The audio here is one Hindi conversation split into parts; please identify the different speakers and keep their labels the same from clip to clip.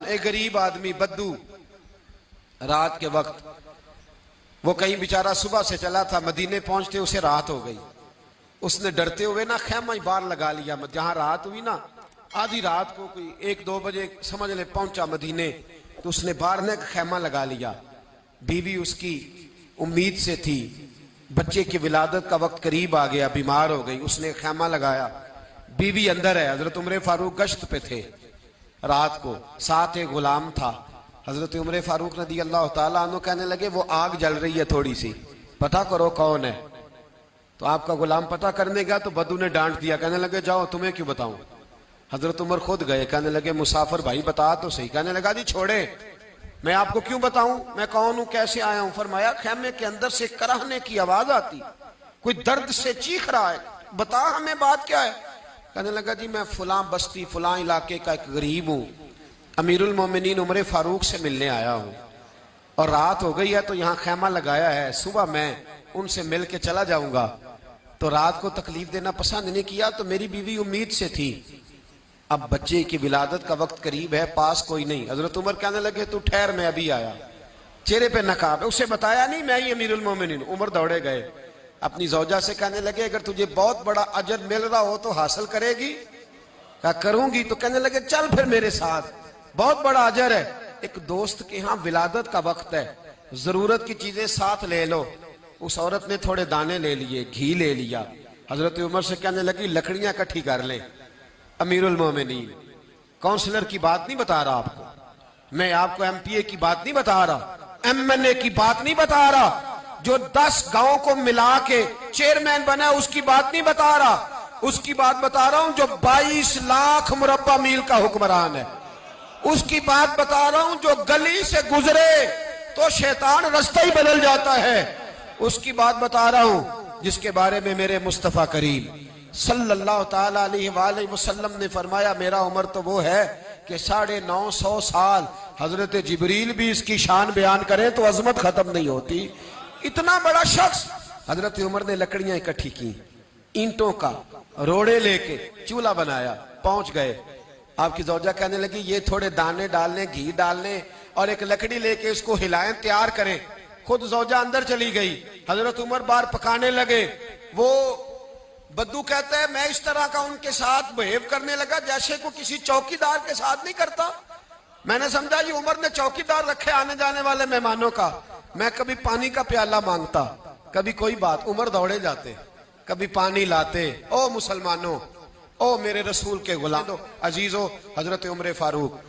Speaker 1: एक गरीब आदमी बद्दू रात के वक्त वो कहीं बेचारा सुबह से चला था, मदीने पहुंचते उसे रात हो गई। उसने डरते हुए ना खैमा ही बाहर लगा लिया। जहां रात हुई ना, आधी रात को कोई 1-2 बजे समझ ले पहुंचा मदीने, तो उसने बाहर ने खैमा लगा लिया। बीवी उसकी उम्मीद से थी, बच्चे की विलादत का वक्त करीब आ गया, बीमार हो गई, उसने खैमा लगाया। बीवी अंदर है, हजरत उमर फारूक गश्त पे थे रात को, साथ एक गुलाम था। हजरत उमर फारूक रज़ी अल्लाह ताला अन्हु कहने लगे वो आग जल रही है थोड़ी सी, पता करो कौन है। तो आपका गुलाम पता करने गया तो बद्दू ने डांट दिया, कहने लगे जाओ तुम्हें क्यों बताऊं। हजरत उमर खुद गए, कहने लगे मुसाफिर भाई बता तो सही। कहने लगा जी छोड़े, मैं आपको क्यों बताऊं, मैं कौन हूं, कैसे आया हूं। फरमाया खैमे के अंदर से कराहने की आवाज आती, कोई दर्द से चीख रहा है, बता हमें बात क्या है। कहने लगा जी मैं फुला बस्ती फुला इलाके का एक गरीब हूं, अमीरुल मोमिनीन उमर फारूक से मिलने आया हूं और रात हो गई है तो यहाँ खैमा लगाया है, सुबह मैं उनसे मिल के चला जाऊंगा। तो रात को तकलीफ देना पसंद नहीं किया, तो मेरी बीवी उम्मीद से थी, अब बच्चे की विलादत का वक्त करीब है, पास कोई नहीं। हजरत उमर कहने लगे तू ठहर, मैं अभी आया। चेहरे पे नकाब है, उसे बताया नहीं मैं ही अमीरुल मोमिनीन। उमर दौड़े गए, अपनी जौजा से कहने लगे अगर तुझे बहुत बड़ा अजर मिल रहा हो तो हासिल करेगी। क्या करूंगी। तो कहने लगे चल फिर मेरे साथ, बहुत बड़ा अजर है। एक दोस्त के यहाँ विलादत का वक्त है, जरूरत की चीजें साथ ले लो। उस औरत ने थोड़े दाने ले लिए, घी ले लिया। हजरत उमर से कहने लगी लकड़ियां इकट्ठी कर ले। अमीरुल मोमिनीन, काउंसलर की बात नहीं बता रहा आपको, मैं आपको एमपीए की बात नहीं बता रहा, एमएनए की बात नहीं बता रहा, जो 10 गांव को मिला के चेयरमैन बना उसकी बात नहीं बता रहा, उसकी बात बता रहा हूं जो 22 लाख मुरब्बा मील का हुक्मरान है। उसकी बात बता रहा हूं जो गली से गुजरे तो शैतान रास्ता ही बदल जाता है। उसकी बात बता रहा हूं जिसके बारे में मेरे मुस्तफा करीम सल्लल्लाहु ताला अलैहि वसल्लम ने फरमाया मेरा उम्र तो वो है कि 950 साल हजरत जिब्रील भी इसकी शान बयान करें तो अजमत खत्म नहीं होती। इतना बड़ा शख्स। हजरत उमर ने लकड़ियां इकट्ठी की, ईंटों का रोड़े लेके चूल्हा बनाया, पहुंच गए। आपकी जौजा कहने लगी ये थोड़े दाने डालने, घी डालने और एक लकड़ी लेके इसको हिलाएं, तैयार करें। खुद जौजा अंदर चली गई, हजरत उमर बाहर पकाने लगे। वो बद्दू कहता है मैं इस तरह का उनके साथ बिहेव करने लगा जैसे को किसी चौकीदार के साथ नहीं करता। मैंने समझा ये उमर ने चौकीदार रखे आने जाने वाले मेहमानों का। मैं कभी पानी का प्याला मांगता, कभी कोई बात, उमर दौड़े जाते, कभी पानी लाते। ओ मुसलमानों, ओ मेरे रसूल के गुलाम अजीजो, हजरत उमर फारूक।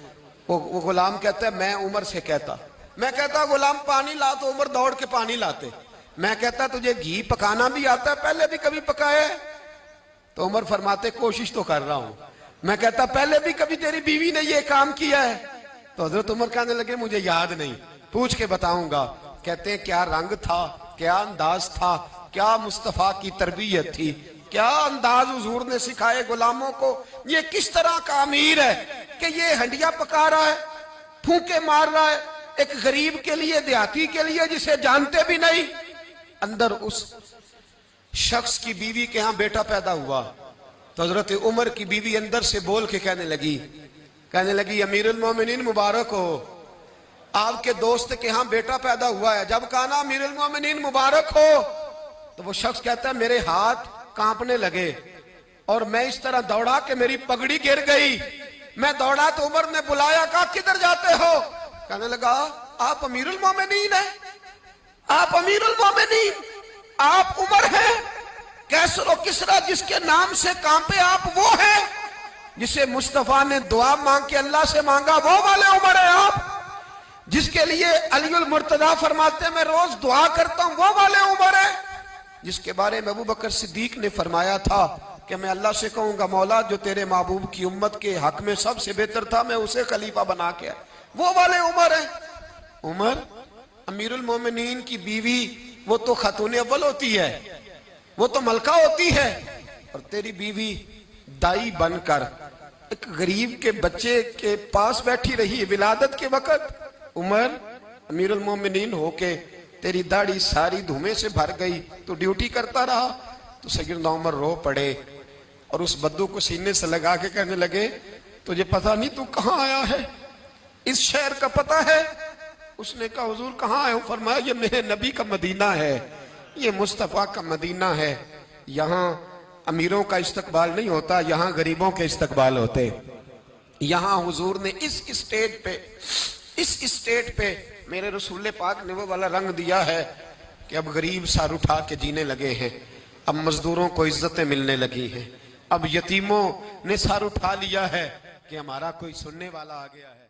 Speaker 1: वो गुलाम कहता है मैं उमर से कहता, मैं कहता गुलाम पानी ला, तो उमर दौड़ के पानी लाते। मैं कहता तुझे घी पकाना भी आता है, पहले भी कभी पकाया है? तो उमर फरमाते कोशिश तो कर रहा हूं। मैं कहता पहले भी कभी तेरी बीवी ने ये काम किया है? तो हजरत उमर कहने लगे मुझे याद नहीं, पूछ के बताऊंगा। कहते हैं क्या रंग था, क्या अंदाज था, क्या मुस्तफा की तरबियत थी, क्या अंदाज हुजूर ने सिखाए गुलामों को। ये किस तरह का अमीर है कि ये हंडिया पका रहा है, फूंके मार रहा है एक गरीब के लिए, देहाती के लिए जिसे जानते भी नहीं। अंदर उस शख्स की बीवी के यहां बेटा पैदा हुआ तो हजरत उमर की बीवी अंदर से बोल के कहने लगी अमीरुल मोमिनीन मुबारक हो, आपके दोस्त के यहां बेटा पैदा हुआ है। जब कहा ना अमीरुल मोमिनीन मुबारक हो, तो वो शख्स कहता है मेरे हाथ कांपने लगे और मैं इस तरह दौड़ा कि मेरी पगड़ी गिर गई। मैं दौड़ा तो उमर ने बुलाया, कहा किधर जाते हो? कहने लगा आप अमीरुल मोमिनीन है, आप अमीरुल मोमिनीन, आप उमर हैं, कैसर और किसरा जिसके नाम से कांपे आप वो हैं, जिसे मुस्तफा ने दुआ मांग के अल्लाह से मांगा वो वाले उमर है आप, जिसके लिए अलीउल मुर्तजा फरमाते मैं रोज दुआ करता हूं वो वाले उमर है, जिसके बारे में अबू बकर सिद्दीक ने फरमाया था कि मैं अल्लाह से कहूंगा मौला जो तेरे महबूब की उम्मत के हक में सबसे बेहतर था मैं उसे खलीफा बना के, वो वाले उमर है। उमर अमीरुल मोमिनीन की बीवी वो तो खातून अव्वल होती है, वो तो मलका होती है, और तेरी बीवी दाई बनकर एक गरीब के बच्चे के पास बैठी रही विलादत के वक्त। उमर अमीरुल मोमिनीन होके तेरी दाढ़ी सारी धुएं से भर गई तो ड्यूटी करता रहा। तो सैयदना उमर रो पड़े और उस बद्दू को सीने से लगा के कहने लगे तुझे पता नहीं तू कहां आया है? इस शहर का पता है? उसने कहा हुजूर कहाँ है? फरमाया ये मेरे नबी का मदीना है, ये मुस्तफ़ा का मदीना है। यहाँ अमीरों का इस्तकबाल नहीं होता, यहाँ गरीबों के इस्तकबाल होते। यहाँ हुजूर ने इस स्टेट पे मेरे रसूल पाक ने वो वाला रंग दिया है कि अब गरीब सर उठा के जीने लगे हैं, अब मजदूरों को इज्जतें मिलने लगी हैं, अब यतीमों ने सर उठा लिया है कि हमारा कोई सुनने वाला आ गया है।